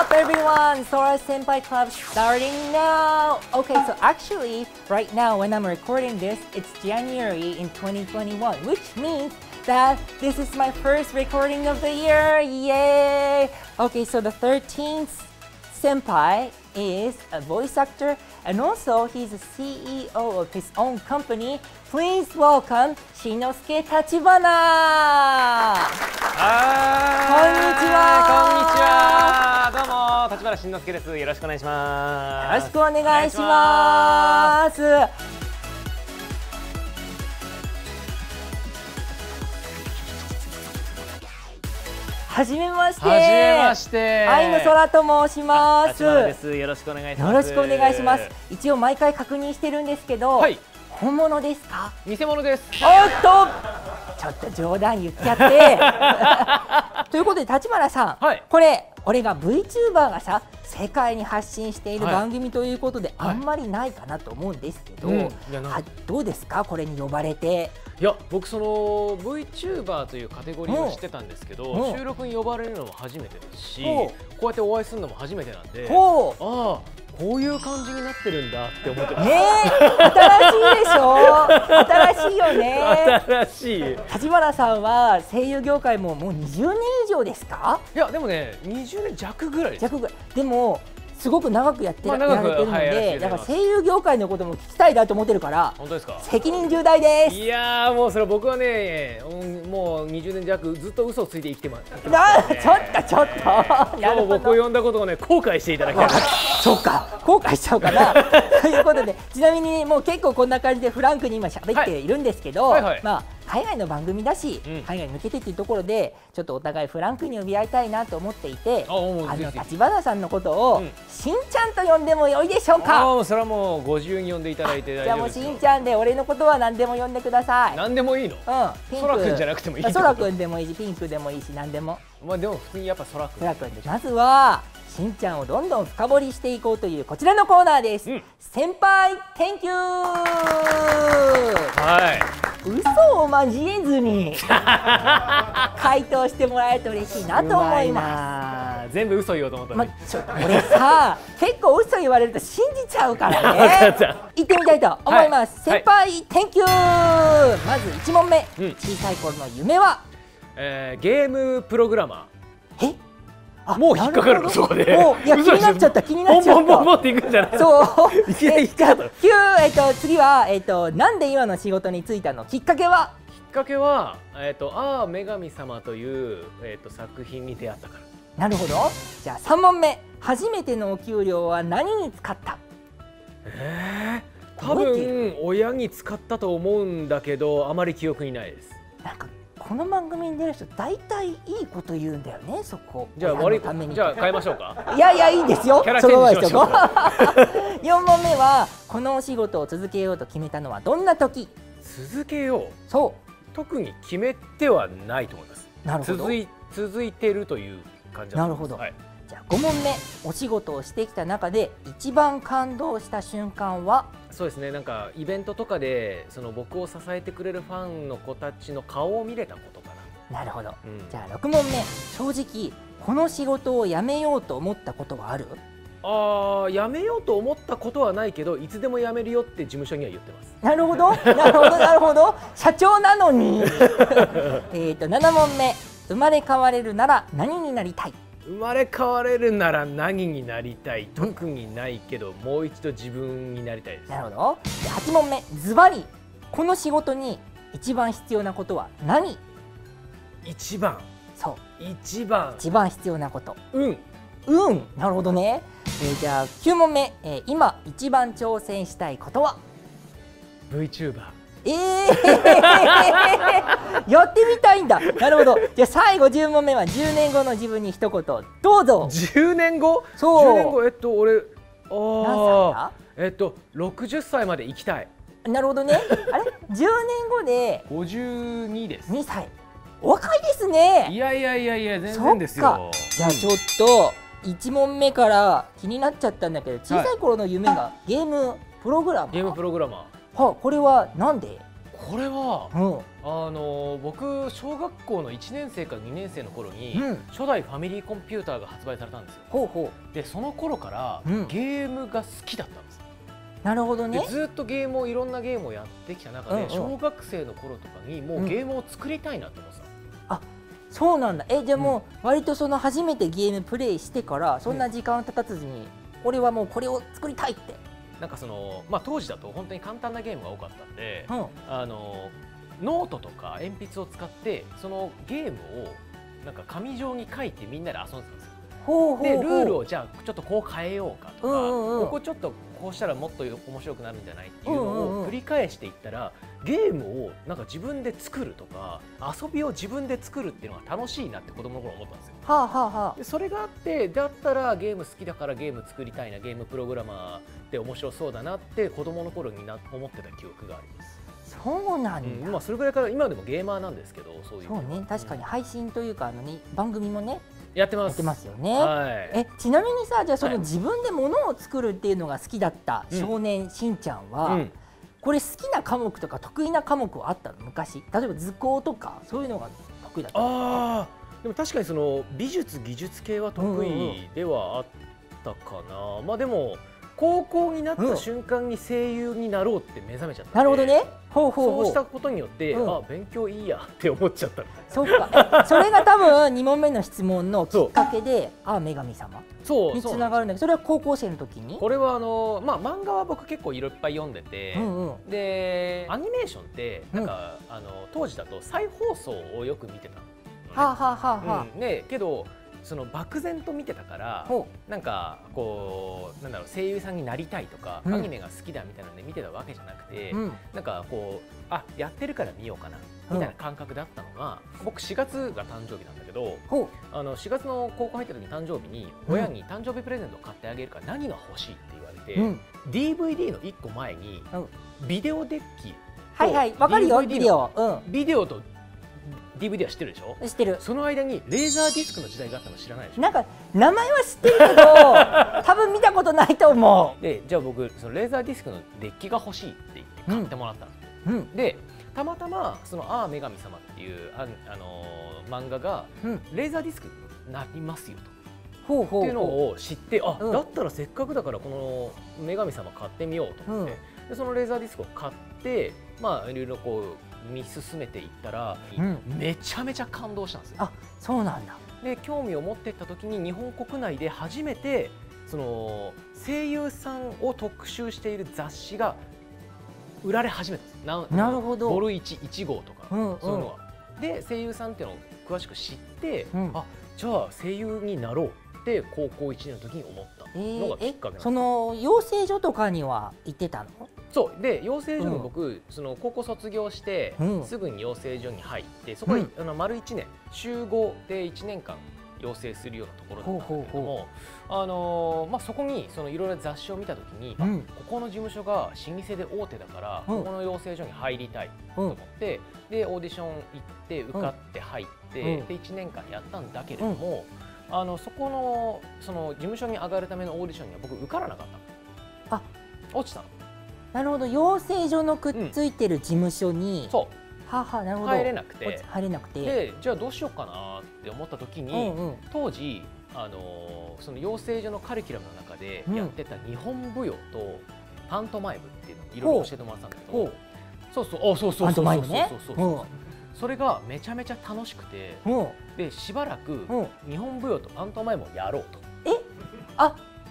up, everyone? Sora Senpai Club starting now. Okay, so actually, right now when I'm recording this, it's January in 2021, which means that this is my first recording of the year. Yay! Okay, so the 13th senpai is a voice actor and also he's a CEO of his own company. Please welcome Shinosuke Tachibana! こんにちは。どうも、立花慎之介です。よろしくお願いします。よろしくお願いします。はじめまして。はじめまして。愛の空と申します。立花です。よろしくお願いします。よろしくお願いします。一応毎回確認してるんですけど、はい、本物ですか？偽物です。おっと、ちょっと冗談言っちゃって。ということで立花さん、はい、これ俺が VTuber がさ世界に発信している番組ということで、はい、あんまりないかなと思うんですけど、どうですかこれに呼ばれて。いや、僕その VTuber というカテゴリーを知ってたんですけど、収録に呼ばれるのも初めてですし、こうやってお会いするのも初めてなんで、ああこういう感じになってるんだって思ってます。ねえ、新しいでしょ。新しいよね。新しい。立花さんは声優業界ももう20年以上ですか？いやでもね、20年弱ぐらいです。弱ぐらい。でもすごく長くやってられてるので、だから声優業界のことも聞きたいなと思ってるから。本当ですか？責任重大です。いやーもうそれ僕はね、もう20年弱ずっと嘘をついて生きてます。ちょっと。今日僕を呼んだことをね後悔していただきたい。そうか、後悔しちゃうかな。ということで、ちなみにもう結構こんな感じでフランクに今喋っているんですけど、まあ海外の番組だし、海外に向けてっていうところでちょっとお互いフランクに呼び合いたいなと思っていて、立花さんのことをしんちゃんと呼んでもよいでしょうか？それはもうご自由に呼んでいただいて大丈夫ですよ。じゃあもうしんちゃんで俺のことは何でも呼んでください。何でもいいの？ピンク。そらくんじゃなくてもいい。そらくんでもいいし、ピンクでもいいし、何でも。まあでも普通にやっぱそらくん。そらくんで。まずはしんちゃんをどんどん深掘りしていこうというこちらのコーナーです。先輩 Thank you。はい。嘘を交えずに回答してもらえると嬉しいなと思います。全部嘘言おうと思ったのに。俺さ、結構嘘言われると信じちゃうからね。行ってみたいと思います。先輩 Thank you。まず1問目、小さい頃の夢は？ゲームプログラマー。え？もう引っかかるのそこで。いや気になっちゃった。気になっちゃった。ボンボンっていくんじゃない？そう。いきなり引っかかった。次はなんで今の仕事に就いたの？きっかけは？きっかけは女神様という作品に出会ったから。なるほど。じゃあ3問目。初めてのお給料は何に使った？多分親に使ったと思うんだけど、あまり記憶にないです。なんかこの番組に出る人大体いいこと言うんだよね。そこじゃあ悪いためにじゃあ変えましょうか。いやいいですよ。キャラチェンジしましょう。4問目はこのお仕事を続けようと決めたのはどんな時？続けよう。そう。特に決めてはないと思います。なるほど。続いてるという感じ。なるほど。じゃあ5問目。お仕事をしてきた中で一番感動した瞬間は？そうですね、なんかイベントとかでその僕を支えてくれるファンの子たちの顔を見れたことかな。なるほど。じゃあ6問目。正直この仕事を辞めようと思ったことはある？辞めようと思ったことはないけど、いつでも辞めるよって事務所には言ってます。なるほど、なるほど、なるほど。社長なのに。7問目。生まれ変われるなら何になりたい？生まれ変われるなら何になりたい？特にないけど、もう一度自分になりたいです。なるほど。8問目。ズバリこの仕事に一番必要なことは何？一番。そう。一番必要なこと。なるほどね。じゃあ9問目。今一番挑戦したいことは？ VTuber。やってみたいんだ。なるほど。じゃあ最後10問目は10年後の自分に一言どうぞ。10年後？そう。10年後俺何歳だ？60歳まで生きたい。なるほどね。あれ10年後で52です。2歳。お若いですね。いや全然ですよ。じゃあちょっと1問目から気になっちゃったんだけど、小さい頃の夢がゲームプログラマー。ゲームプログラマー。これはなんで？これは僕小学校の1年生か2年生の頃に、初代ファミリーコンピューターが発売されたんですよ。でその頃から、ゲームが好きだったんです。なるほどね。ずっとゲームをいろんなゲームをやってきた中で、小学生の頃とかにもうゲームを作りたいなと思ってた。あ、そうなんだ。じゃあもう割とその初めてゲームプレイしてからそんな時間経たずに、俺はもうこれを作りたいって。なんかその当時だと本当に簡単なゲームが多かったんで、ノートとか鉛筆を使ってそのゲームをなんか紙状に書いてみんなで遊んでたんですよ。でルールをじゃあちょっとこう変えようかとか、ここちょっとこうしたらもっと面白くなるんじゃないっていうのを繰り返していったら、ゲームをなんか自分で作るとか遊びを自分で作るっていうのが楽しいなって子供の頃思ったんですよ。でそれがあって、だったらゲーム好きだからゲーム作りたいな、ゲームプログラマーって面白そうだなって子供の頃に思ってた記憶があります。そうなんだ。それぐらいから今でもゲーマーなんですけど、そういう。そうね、確かに配信というか番組もねやってます。やってますよね。ちなみにさ、じゃあその自分で物を作るっていうのが好きだった少年しんちゃんは、これ好きな科目とか得意な科目はあったの？昔、例えば図工とかそういうのが得意だったの？でも確かにその美術技術系は得意ではあったかな。でも高校になった瞬間に声優になろうって目覚めちゃった。なるほどね。そうしたことによって、勉強いいやって思っちゃった。そうか。それが多分2問目の質問のきっかけで、女神様につながるんだけど、それは高校生の時に。これは漫画は僕結構いっぱい読んでて、でアニメーションってなんか当時だと再放送をよく見てたのね。けどその漠然と見てたから、なんかこう声優さんになりたいとか、アニメが好きだみたいなので見てたわけじゃなくて、なんかこうやってるから見ようかなみたいな感覚だったのが、僕4月が誕生日なんだけど、4月の高校入った時に誕生日に親に誕生日プレゼントを買ってあげるから何が欲しいって言われて、DVD の1個前にビデオデッキ、わかるよ、ビデオ。ビデオとDVD は知ってるでしょ？知ってる。その間にレーザーディスクの時代があったの知らないでしょ？なんか名前は知ってるけど多分見たことないと思う。でじゃあ僕そのレーザーディスクのデッキが欲しいって言って買ってもらったの。でたまたまその「女神様」っていう漫画がレーザーディスクになりますよと。っていうのを知って、だったらせっかくだからこの女神様買ってみようと思って、でそのレーザーディスクを買っていろいろこう見進めていったら、めちゃめちゃ感動したんですよ。あ、そうなんだ。で興味を持っていった時に日本国内で初めてその声優さんを特集している雑誌が売られ始めたんです。なるほど。ボル1号とか、そういうのが。で声優さんっていうのを詳しく知って、じゃあ声優になろうって高校1年の時に思ったのがきっかけなんです。その養成所とかには行ってたの？そうで養成所に僕、その高校卒業して、すぐに養成所に入って、そこに丸1年週5で1年間養成するようなところだったんですけれども、そこにいろいろ雑誌を見た時に、ここの事務所が老舗で大手だから、ここの養成所に入りたいと思って、でオーディション行って受かって入って、で1年間やったんだけれども、そこのその事務所に上がるためのオーディションには僕受からなかったの。落ちたの。なるほど。養成所のくっついてる事務所に、なるほど、入れなくて、でじゃあどうしようかなって思った時に、当時その養成所のカリキュラムの中でやってた日本舞踊とパントマイムっていうのをいろいろ教えてもらったんだけど、それがめちゃめちゃ楽しくて、でしばらく日本舞踊とパントマイムをやろうと。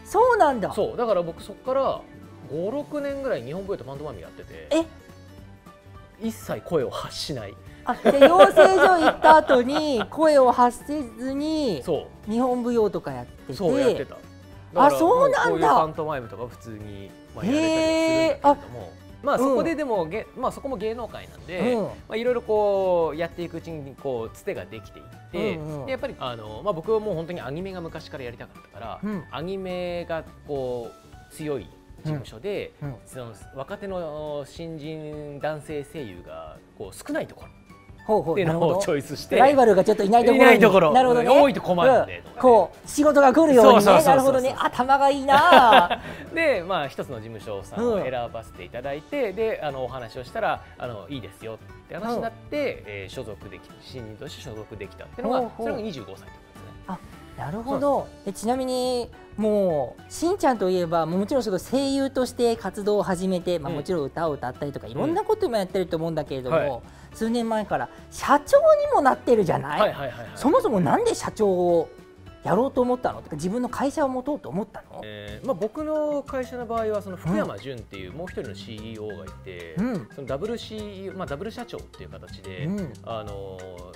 そうなんだ。そうだから僕そこから5、6年ぐらい日本舞踊とパントマイムやってて、一切声を発しない。で養成所行った後に声を発せずに日本舞踊とかやってて。そうやってた。そうなんだ。こういうパントマイムとか普通にやれたりするんだけれども、そこででもそこも芸能界なんで、いろいろこうやっていくうちにこうつてができていって、でやっぱり僕はもう本当にアニメが昔からやりたかったから、アニメがこう強い事務所で、その若手の新人男性声優がこう少ないところっていうのをチョイスして、ライバルがちょっといないところに、なるほどね、多いと困るんで、こう仕事が来るようにね、なるほどね、頭がいいな。で、まあ一つの事務所さんを選ばせていただいて、でお話をしたらいいですよって話になって、所属でき新人として所属できたっていうのが、それが25歳とかですね。あ、なるほど。ちなみにもうしんちゃんといえばもちろんその声優として活動を始めて、もちろん歌を歌ったりとかいろんなこともやってると思うんだけれども、数年前から社長にもなってるじゃない。そもそもなんで社長をやろうと思ったのとか、自分の会社を持とうと思ったの？僕の会社の場合はその福山潤っていうもう一人の CEO がいて、そのダブル CEO、ダブル社長っていう形で、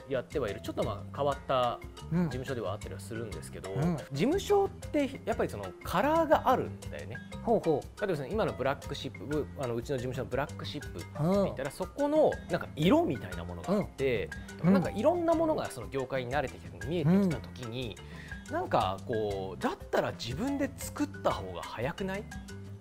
やってはいるちょっと変わった事務所ではあったりはするんですけど、事務所ってやっぱりそのカラーがあるんだよね。例えば今のブラックシップ、うちの事務所のブラックシップって言ったら、そこのなんか色みたいなものがあって、なんかいろんなものがその業界に慣れてきて見えてきた時に、なんかこうだったら自分で作った方が早くないっ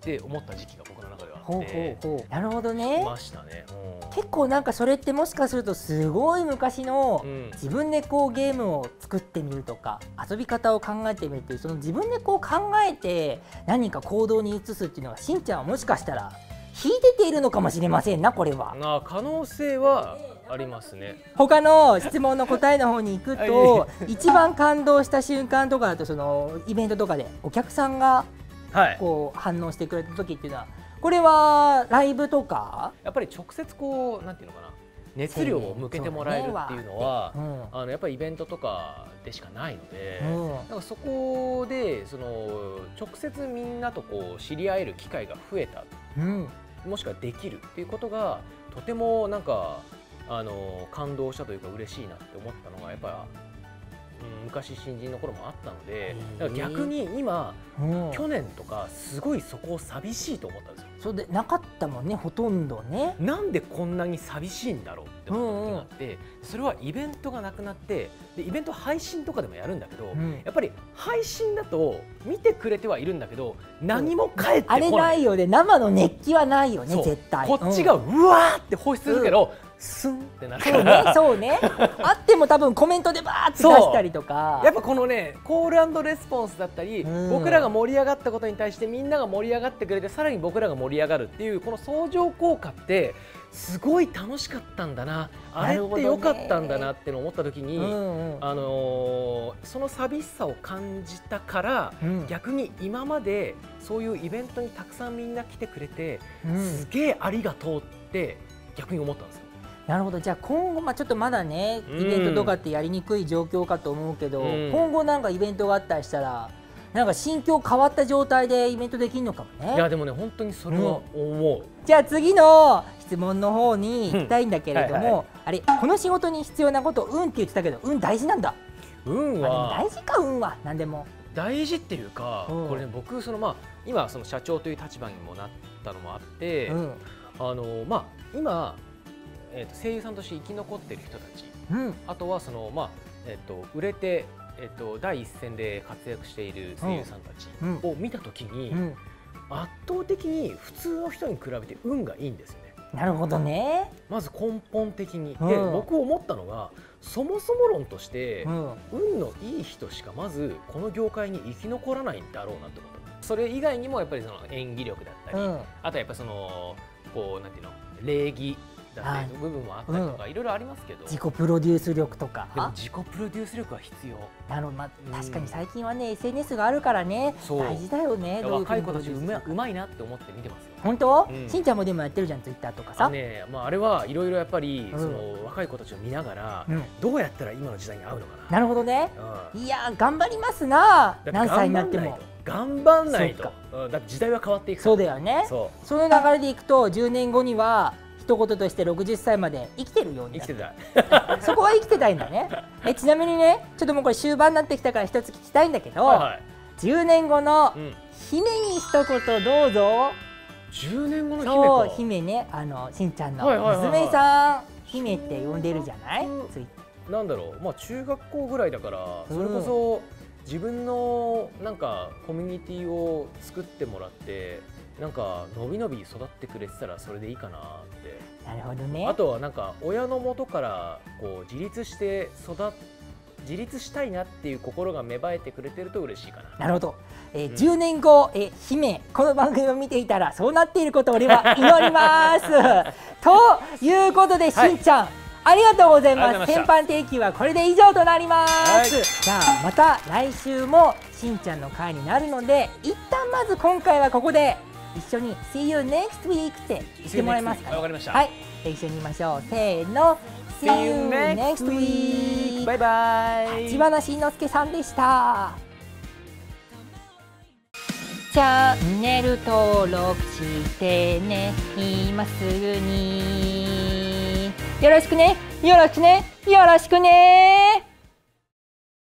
て思った時期が僕の中ではあって。なるほどね。ましたね。結構なんかそれってもしかするとすごい昔の自分でこうゲームを作ってみるとか遊び方を考えてみるっていう、その自分でこう考えて何か行動に移すっていうのがしんちゃんはもしかしたら秀でているのかもしれませんな、これは。可能性はありますね。他の質問の答えの方に行くと一番感動した瞬間とかだと、そのイベントとかでお客さんがこう反応してくれた時っていうのは、これはライブとかやっぱり直接こうなんていうのかな、熱量を向けてもらえるっていうのは、やっぱりイベントとかでしかないので、なんかそこでその直接みんなとこう知り合える機会が増えた、もしくはできるっていうことがとてもなんか感動したというか嬉しいなって思ったのがやっぱ昔新人の頃もあったので、だから逆に今、去年とかすごいそこを寂しいと思ったんですよ。そうでなかったもんね、ほとんどね。なんでこんなに寂しいんだろうって思った時があって、それはイベントがなくなって、でイベント配信とかでもやるんだけど、やっぱり配信だと見てくれてはいるんだけど何も返ってこない。あれないよね、生の熱気はないよね、絶対。こっちがうわーって放出するけど、スンってなるから。そうね、あっても多分コメントでバーって出したりとか、やっぱこのねコール&レスポンスだったり、僕らが盛り上がったことに対してみんなが盛り上がってくれて、さらに僕らが盛り上がるっていうこの相乗効果ってすごい楽しかったんだな、あれって良かったんだなってのを思った時に、その寂しさを感じたから、逆に今までそういうイベントにたくさんみんな来てくれて、すげえありがとうって逆に思ったんですよ。なるほど。じゃあ今後、ちょっとまだねイベントとかってやりにくい状況かと思うけど、今後なんかイベントがあったりしたらなんか心境変わった状態でイベントできるのかもね。いやでもね本当にそれは思う。じゃあ次の質問の方に行きたいんだけれども、あれこの仕事に必要なこと運って言ってたけど、運大事なんだ。運は大事か。運は何でも大事っていうか、これね僕その今その社長という立場にもなったのもあって、今声優さんとして生き残っている人たち、あとはその売れて第一線で活躍している声優さんたちを見たときに、圧倒的に普通の人に比べて運がいいんですよね。なるほどね。まず根本的に、で僕思ったのがそもそも論として、運のいい人しかまずこの業界に生き残らないんだろうなって思った。それ以外にもやっぱりその演技力だったり、あとやっぱそのこうなんていうの礼儀だっていう部分もあったりとかいろいろありますけど、自己プロデュース力とか。でも自己プロデュース力は必要。確かに最近はね SNS があるからね、大事だよね。若い子たちうまいなって思って見てますよ。本当？しんちゃんもでもやってるじゃん、ツイッターとかさ。あれはいろいろやっぱりその若い子たちを見ながらどうやったら今の時代に合うのかな。なるほどね。いや頑張りますな。何歳になっても頑張んないと。だって時代は変わっていくから。そうだよね。その流れでいくと10年後には一言として60歳まで生きてるように。生きてたい。そこは生きてたいんだね。ちなみにね、ちょっともうこれ終盤になってきたから一つ聞きたいんだけど、10年後の姫に一言どうぞ。10年後の姫か。そう、姫ね、しんちゃんの娘さん姫って呼んでるじゃない。なんだろう、中学校ぐらいだからそれこそ自分のなんかコミュニティを作ってもらって、なんかのびのび育ってくれてたらそれでいいかなって。なるほどね。あとはなんか親の元からこう自立したいなっていう心が芽生えてくれてると嬉しいかな。なるほど。10年後、姫この番組を見ていたらそうなっていることを俺は祈りますということで、しんちゃんありがとうございます。先般定期はこれで以上となります。じゃあまた来週もしんちゃんの回になるので、一旦まず今回はここで一緒に See you next week って言ってもらえますかね。わかりました。はい、一緒に言いましょう。せーの、See you next week。バイバイ。立花慎之介さんでした。チャンネル登録してね、今すぐに。よろしくね、よろしくね、よろしくね。